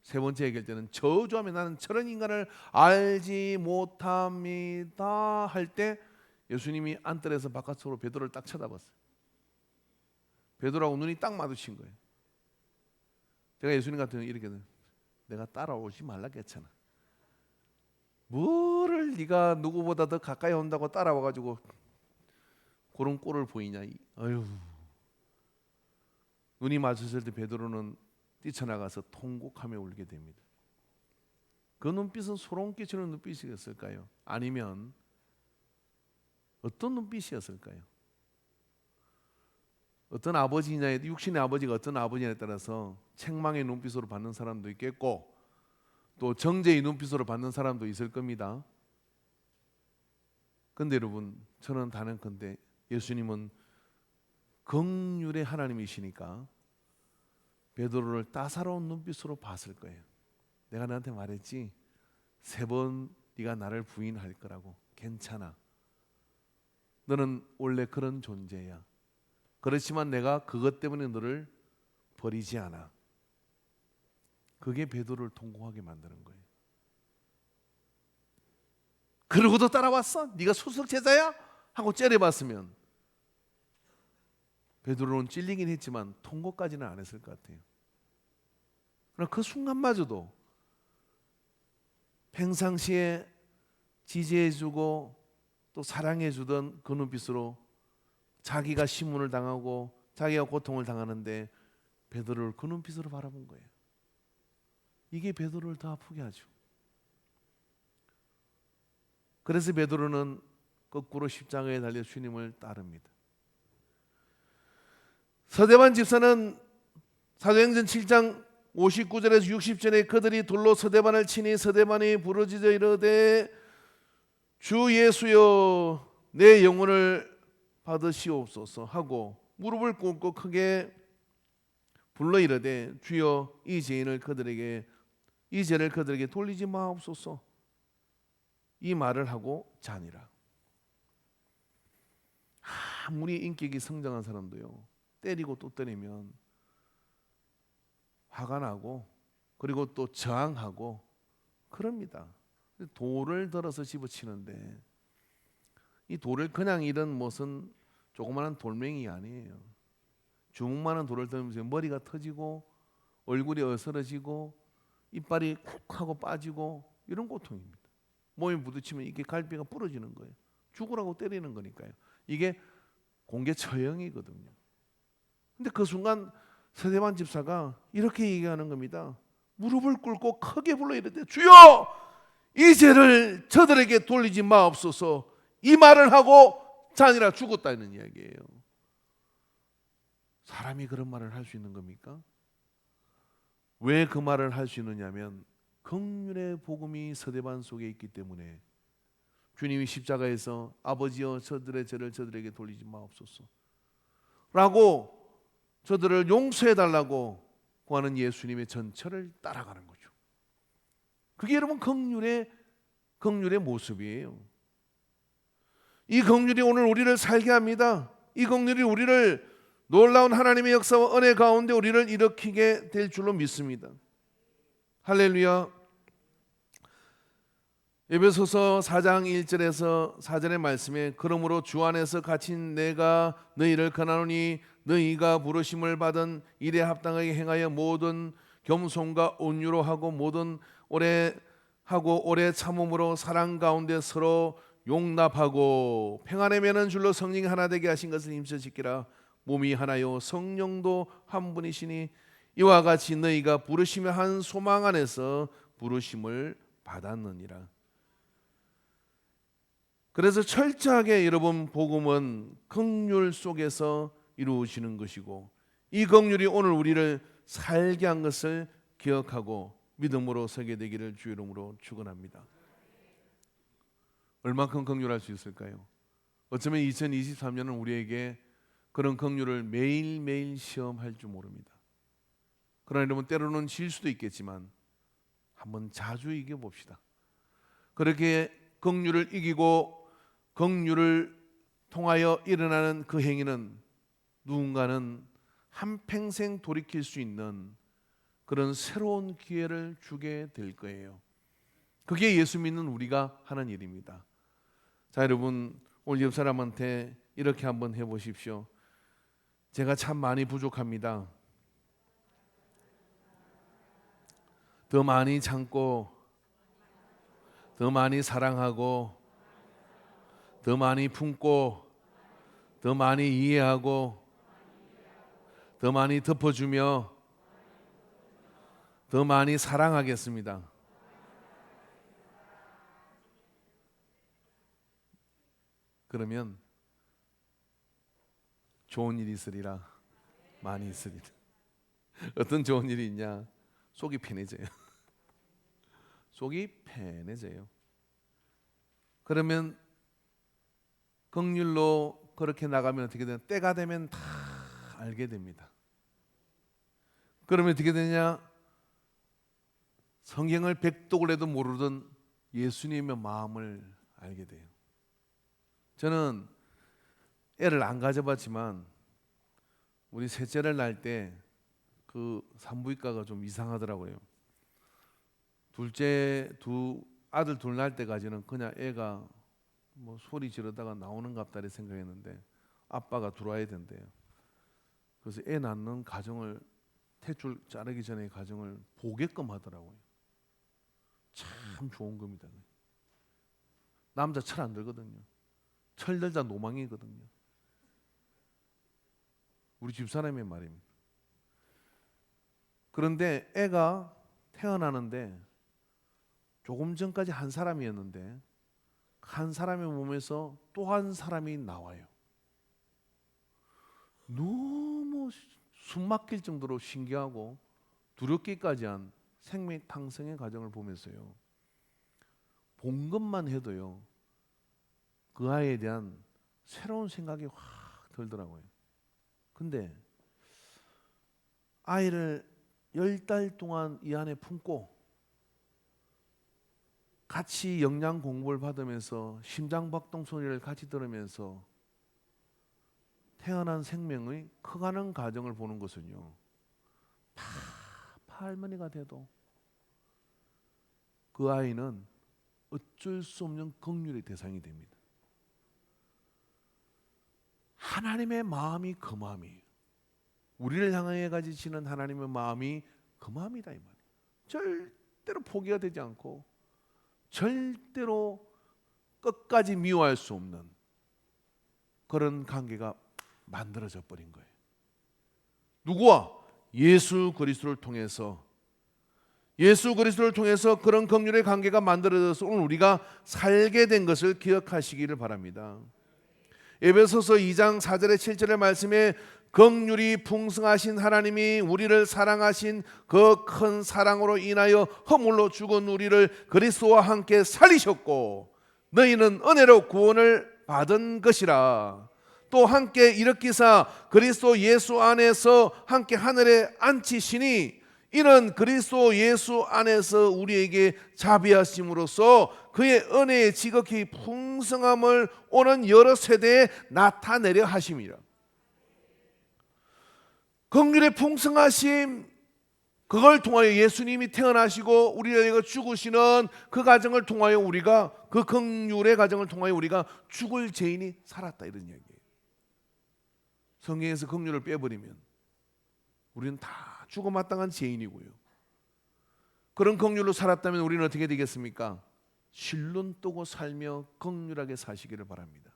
세 번째 얘기할 때는 저주하며 나는 저런 인간을 알지 못합니다 할 때 예수님이 안뜰에서 바깥으로 베드로를 딱 쳐다봤어요. 베드로하고 눈이 딱 마주친 거예요. 제가 예수님 같은 경우 이렇게 내가 따라오지 말라고 했잖아. 뭐를 네가 누구보다 더 가까이 온다고 따라와가지고 그런 꼴을 보이냐. 아유. 눈이 마주쳤을 때 베드로는 뛰쳐나가서 통곡하며 울게 됩니다. 그 눈빛은 소름 끼치는 눈빛이었을까요? 아니면 어떤 눈빛이었을까요? 어떤 아버지냐에 육신의 아버지가 어떤 아버지냐에 따라서 책망의 눈빛으로 받는 사람도 있겠고 또 정죄의 눈빛으로 받는 사람도 있을 겁니다. 근데 여러분 저는 단언컨대 예수님은 긍휼의 하나님이시니까 베드로를 따사로운 눈빛으로 봤을 거예요. 내가 너한테 말했지 3번 네가 나를 부인할 거라고. 괜찮아. 너는 원래 그런 존재야. 그렇지만 내가 그것 때문에 너를 버리지 않아. 그게 베드로를 통곡하게 만드는 거예요. 그러고도 따라왔어? 네가 수석 제자야? 하고 째려봤으면 베드로는 찔리긴 했지만 통곡까지는 안 했을 것 같아요. 그러나 그 순간마저도 평상시에 지지해주고 또 사랑해주던 그 눈빛으로 자기가 시문을 당하고 자기가 고통을 당하는데 베드로를 그 눈빛으로 바라본 거예요. 이게 베드로를 더 아프게 하죠. 그래서 베드로는 거꾸로 십자가에 달려 주님을 따릅니다. 서대반 집사는 사도행전 7장 59절에서 60절에 그들이 돌로 서대반을 치니 서대반이 부르짖어 이르되 주 예수여 내 영혼을 받으시옵소서 하고 무릎을 꿇고 크게 불러 이르되 주여 이 죄를 그들에게 돌리지 마옵소서. 이 말을 하고 자니라. 아무리 인격이 성장한 사람도요 때리고 또 때리면 화가 나고 그리고 또 저항하고 그럽니다. 돌을 들어서 집어치는데 이 돌을 그냥 이런 무슨 조그마한 돌멩이 아니에요. 주먹만한 돌을 들면서 머리가 터지고 얼굴이 어스러지고 이빨이 쿡 하고 빠지고 이런 고통입니다. 몸에 부딪히면 이게 갈비가 부러지는 거예요. 죽으라고 때리는 거니까요. 이게 공개 처형이거든요. 근데 그 순간 서대반 집사가 이렇게 얘기하는 겁니다. 무릎을 꿇고 크게 불러 이르되 주여 이 죄를 저들에게 돌리지 마옵소서. 이 말을 하고 자니라 죽었다는 이야기예요. 사람이 그런 말을 할 수 있는 겁니까? 왜 그 말을 할 수 있느냐면 긍휼의 복음이 서대반 속에 있기 때문에 주님이 십자가에서 아버지여 저들의 죄를 저들에게 돌리지 마옵소서 라고 저들을 용서해 달라고 구하는 예수님의 전철을 따라가는 거죠. 그게 여러분 긍휼의 모습이에요. 이 긍휼이 오늘 우리를 살게 합니다. 이 긍휼이 우리를 놀라운 하나님의 역사와 은혜 가운데 우리를 일으키게 될 줄로 믿습니다. 할렐루야. 에베소서 4장 1절에서 4절의 말씀에 그러므로 주 안에서 갇힌 내가 너희를 권하노니 너희가 부르심을 받은 일에 합당하게 행하여 모든 겸손과 온유로 하고 모든 오래 참음으로 사랑 가운데 서로 용납하고 평안에 매는 줄로 성령이 하나 되게 하신 것을 힘써 지키라. 몸이 하나요 성령도 한 분이시니 이와 같이 너희가 부르심의 한 소망 안에서 부르심을 받았느니라. 그래서 철저하게 여러분 복음은 긍휼 속에서 이루어지는 것이고 이 긍휼이 오늘 우리를 살게 한 것을 기억하고 믿음으로 서게 되기를 주 이름으로 축원합니다. 얼마큼 긍휼할 수 있을까요? 어쩌면 2023년은 우리에게 그런 긍휼을 매일매일 시험할 줄 모릅니다. 그러나 여러분 때로는 질 수도 있겠지만 한번 자주 이겨봅시다. 그렇게 긍휼을 이기고 긍휼을 통하여 일어나는 그 행위는 누군가는 한평생 돌이킬 수 있는 그런 새로운 기회를 주게 될 거예요. 그게 예수 믿는 우리가 하는 일입니다. 자, 여러분 오늘 옆 사람한테 이렇게 한번 해보십시오. 제가 참 많이 부족합니다. 더 많이 참고 더 많이 사랑하고 더 많이 품고 더 많이 이해하고 더 많이 덮어주며 더 많이 사랑하겠습니다. 그러면 좋은 일이 있으리라. 많이 있으리라. 어떤 좋은 일이 있냐? 속이 편해져요. 속이 편해져요. 그러면 긍휼로 그렇게 나가면 어떻게 되냐? 때가 되면 다 알게 됩니다. 그러면 어떻게 되냐? 성경을 백독을 해도 모르던 예수님의 마음을 알게 돼요. 저는 애를 안 가져봤지만 우리 셋째를 낳을 때 그 산부인과가 좀 이상하더라고요. 아들 둘 낳을 때까지는 그냥 애가 뭐 소리 지르다가 나오는 갑다리 생각했는데 아빠가 들어와야 된대요. 그래서 애 낳는 과정을 탯줄 자르기 전에 과정을 보게끔 하더라고요. 참 좋은 겁니다. 남자 철 안 들거든요. 철 들자 노망이거든요. 우리 집사람의 말입니다. 그런데 애가 태어나는데 조금 전까지 한 사람이었는데 한 사람의 몸에서 또 한 사람이 나와요. 너무 숨 막힐 정도로 신기하고 두렵기까지 한 생명 탄생의 과정을 보면서요. 본 것만 해도요. 그 아이에 대한 새로운 생각이 확 들더라고요. 근데 아이를 10달 동안 이 안에 품고 같이 영양 공부를 받으면서 심장박동 소리를 같이 들으면서 태어난 생명의 커가는 과정을 보는 것은요. 할머니가 돼도 그 아이는 어쩔 수 없는 긍휼의 대상이 됩니다. 하나님의 마음이 그 마음이에요. 우리를 향해 가지시는 하나님의 마음이 그 마음이다 이 말이에요. 절대로 포기가 되지 않고 절대로 끝까지 미워할 수 없는 그런 관계가 만들어져 버린 거예요. 누구와? 예수 그리스도를 통해서 그런 긍휼의 관계가 만들어져서 오늘 우리가 살게 된 것을 기억하시기를 바랍니다. 에베소서 2장 4절에 7절의 말씀에 긍휼이 풍성하신 하나님이 우리를 사랑하신 그 큰 사랑으로 인하여 허물로 죽은 우리를 그리스도와 함께 살리셨고 너희는 은혜로 구원을 받은 것이라. 또 함께 일으키사 그리스도 예수 안에서 함께 하늘에 앉히시니 이는 그리스도 예수 안에서 우리에게 자비하심으로써 그의 은혜의 지극히 풍성함을 오는 여러 세대에 나타내려 하심이라. 긍휼의 풍성하심, 그걸 통하여 예수님이 태어나시고 우리에게 죽으시는 그 과정을 통하여 우리가, 그 긍휼의 과정을 통하여 우리가 죽을 죄인이 살았다, 이런 이야기예요. 성경에서 긍휼을 빼버리면 우리는 다 죽어마땅한 죄인이고요. 그런 긍휼로 살았다면 우리는 어떻게 되겠습니까? 실눈 뜨고 살며 긍휼하게 사시기를 바랍니다.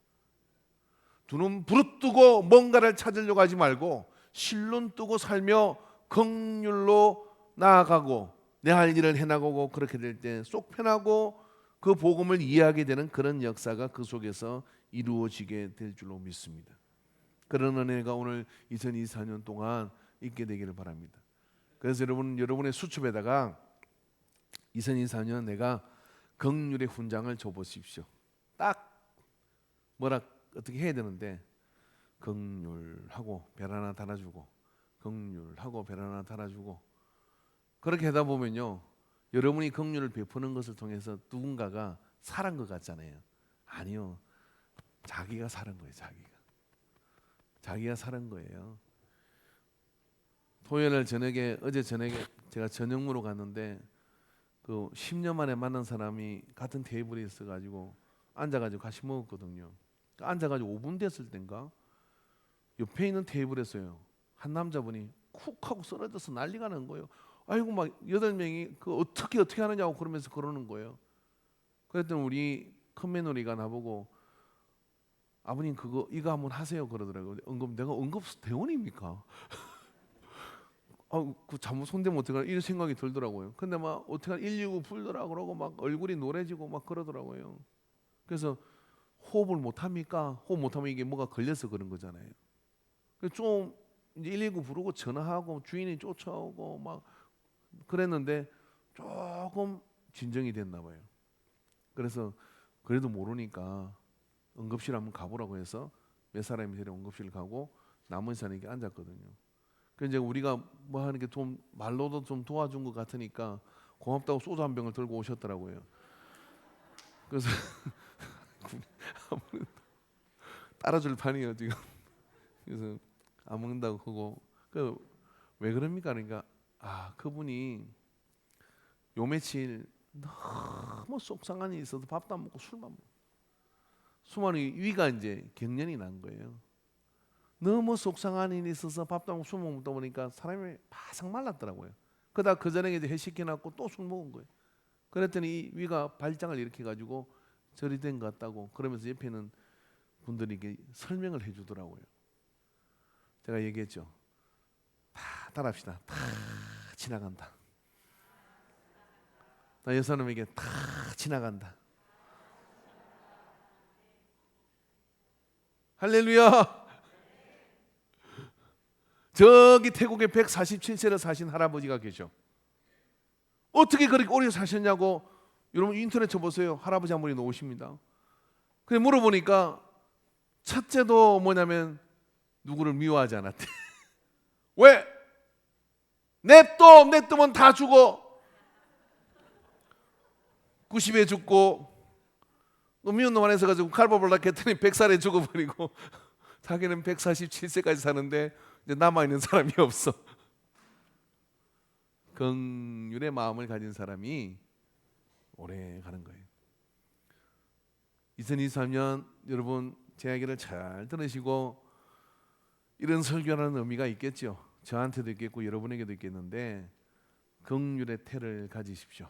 두 눈 부릅뜨고 뭔가를 찾으려고 하지 말고 실눈 뜨고 살며 긍휼로 나아가고 내 할 일을 해나가고, 그렇게 될 때 쏙 편하고 그 복음을 이해하게 되는 그런 역사가 그 속에서 이루어지게 될 줄로 믿습니다. 그런 은혜가 오늘 2024년 동안 있게 되기를 바랍니다. 그래서 여러분의 수첩에다가 2024년 내가 긍휼의 훈장을 줘보십시오. 딱 뭐라 어떻게 해야 되는데, 긍휼하고 별 하나 달아주고, 긍휼하고 별 하나 달아주고, 그렇게 하다 보면요, 여러분이 긍휼을 베푸는 것을 통해서 누군가가 살은 것 같잖아요. 아니요, 자기가 살은 거예요. 자기가 살은 거예요. 토요일 저녁에, 어제 저녁에 제가 저녁무로 갔는데 그 10년 만에 만난 사람이 같은 테이블에 있어가지고 앉아가지고 같이 먹었거든요. 앉아가지고 5분 됐을 땐가 옆에 있는 테이블에서요, 한 남자분이 쿡 하고 쓰러져서 난리가 난 거예요. 아이고, 막 8명이 그 어떻게 하느냐고 그러면서 그러는 거예요. 그랬더니 우리 큰 며느리가 나보고, 아버님 이거 한번 하세요 그러더라고요. 내가 응급대원입니까? 그 잘못 손대면 어떡하나 이런 생각이 들더라고요. 근데 막 어떻게 119 불더라 그러고 막 얼굴이 노래지고 막 그러더라고요. 그래서 호흡을 못 합니까? 호흡 못 하면 이게 뭐가 걸려서 그런 거잖아요. 그래서 좀 이제 119 부르고 전화하고 주인이 쫓아오고 막 그랬는데 조금 진정이 됐나 봐요. 그래서 그래도 모르니까 응급실 한번 가보라고 해서 몇 사람이 데려 응급실 가고 남은 사람이 앉았거든요. 그래서 이제 우리가 뭐 하는 게 좀 말로도 좀 도와준 것 같으니까 고맙다고 소주 한 병을 들고 오셨더라고요. 그래서 따라줄 판이에요 지금. 그래서 안 먹는다고 하고, 왜 그럽니까? 그러니까 그분이 요 며칠 너무 속상한 일이 있어서 밥도 안 먹고 술만 먹고, 수많은 위가 이제 경련이 난 거예요. 너무 속상한 일이 있어서 밥도 안 먹고 술 먹다 보니까 사람이 바삭 말랐더라고요. 그러다 그 전에 이제 회식해놨고 또 술 먹은 거예요. 그랬더니 이 위가 발작을 일으켜가지고 절이 된 것 같다고 그러면서 옆에 있는 분들이 이게 설명을 해주더라고요. 제가 얘기했죠. 다 따라합시다. 다 지나간다. 나 여사님에게 다 지나간다. 할렐루야. 저기 태국에 147세를 사신 할아버지가 계셔. 어떻게 그렇게 오래 사셨냐고 여러분 인터넷 쳐보세요. 할아버지 한 분이 나오십니다. 그래 물어보니까 첫째도 뭐냐면 누구를 미워하지 않았대. 왜? 냅두면 다 죽어. 90에 죽고 또 미운 놈 안에서 가지고 칼바볼락 했더니 100살에 죽어버리고 자기는 147세까지 사는데 이제 남아있는 사람이 없어. 긍휼의 마음을 가진 사람이 오래 가는 거예요. 2023년 여러분 제 이야기를 잘 들으시고 이런 설교라는 의미가 있겠죠. 저한테도 있겠고 여러분에게도 있겠는데 긍휼의 태를 가지십시오.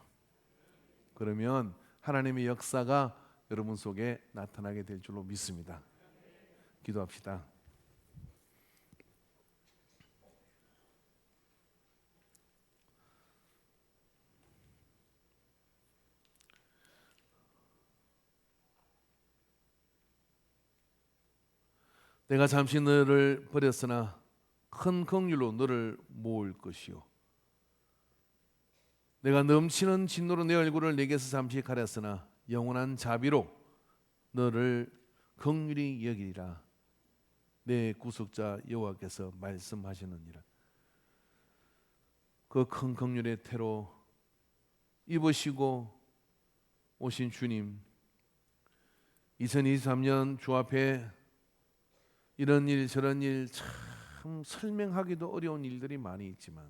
그러면 하나님의 역사가 여러분 속에 나타나게 될 줄로 믿습니다. 기도합시다. 내가 잠시 너를 버렸으나 큰 긍휼로 너를 모을 것이요 내가 넘치는 진노로 내 얼굴을 내게서 잠시 가렸으나 영원한 자비로 너를 긍휼히 여기리라. 내 구속자 여호와께서 말씀하시느니라. 그 큰 긍휼의 태로 입으시고 오신 주님, 2023년 주 앞에 이런 일 저런 일 참 설명하기도 어려운 일들이 많이 있지만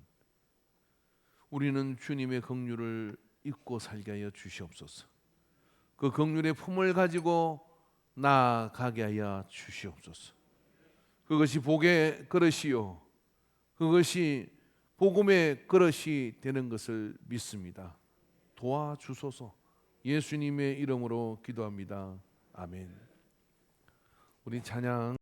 우리는 주님의 긍휼을 잊고 살게 하여 주시옵소서. 그 긍휼의 품을 가지고 나아가게 하여 주시옵소서. 그것이 복의 그릇이요 그것이 복음의 그릇이 되는 것을 믿습니다. 도와주소서. 예수님의 이름으로 기도합니다. 아멘. 우리 찬양